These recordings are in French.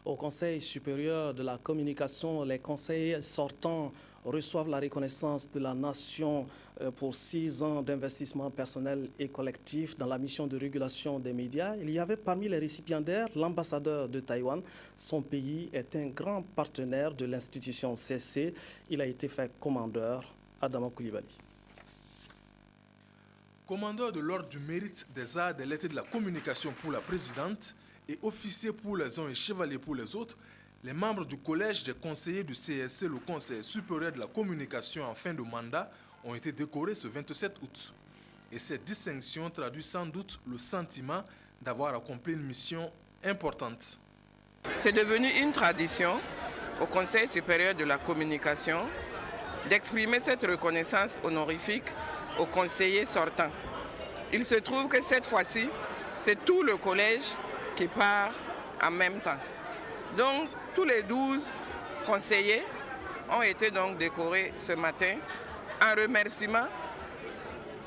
au Conseil supérieur de la communication, les conseillers sortants reçoivent la reconnaissance de la nation pour 6 ans d'investissement personnel et collectif dans la mission de régulation des médias. Il y avait parmi les récipiendaires l'ambassadeur de Taïwan. Son pays est un grand partenaire de l'institution CSC. Il a été fait commandeur. Adama Koulibaly. Commandeur de l'ordre du mérite des arts des lettres de la communication pour la présidente et officier pour les uns et chevalier pour les autres, les membres du collège des conseillers du CSC, le Conseil supérieur de la communication en fin de mandat, ont été décorés ce 27 août. Et cette distinction traduit sans doute le sentiment d'avoir accompli une mission importante. C'est devenu une tradition au Conseil supérieur de la communication d'exprimer cette reconnaissance honorifique aux conseillers sortants. Il se trouve que cette fois-ci, c'est tout le collège qui part en même temps. Donc, tous les 12 conseillers ont été donc décorés ce matin en remerciement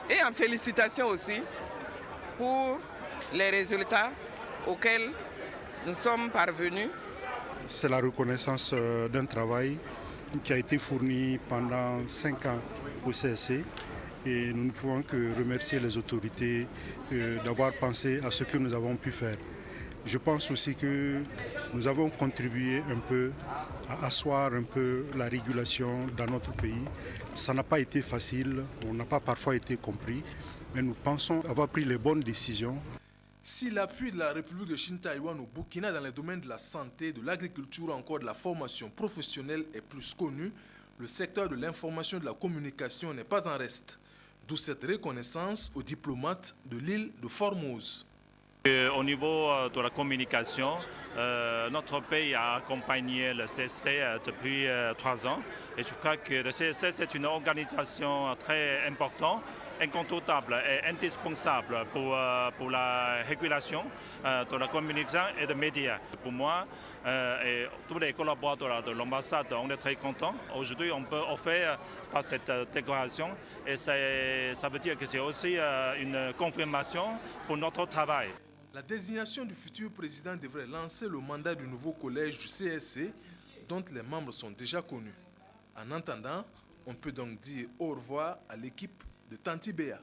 et en félicitations aussi pour les résultats auxquels nous sommes parvenus. C'est la reconnaissance d'un travail qui a été fourni pendant 5 ans au CSC. Et nous ne pouvons que remercier les autorités d'avoir pensé à ce que nous avons pu faire. Je pense aussi que nous avons contribué un peu à asseoir un peu la régulation dans notre pays. Ça n'a pas été facile, on n'a pas parfois été compris, mais nous pensons avoir pris les bonnes décisions. Si l'appui de la République de Chine-Taïwan au Burkina dans les domaines de la santé, de l'agriculture ou encore de la formation professionnelle est plus connu, le secteur de l'information et de la communication n'est pas en reste. D'où cette reconnaissance aux diplomates de l'île de Formose. Au niveau de la communication, notre pays a accompagné le CSC depuis 3 ans. Et je crois que le CSC c'est une organisation très importante, incontournable et indispensable pour la régulation de la communication et des médias. Pour moi et tous les collaborateurs de l'ambassade, on est très contents. Aujourd'hui, on peut offrir par cette décoration et ça veut dire que c'est aussi une confirmation pour notre travail. La désignation du futur président devrait lancer le mandat du nouveau collège du CSC, dont les membres sont déjà connus. En attendant, on peut donc dire au revoir à l'équipe de Tanti Béa.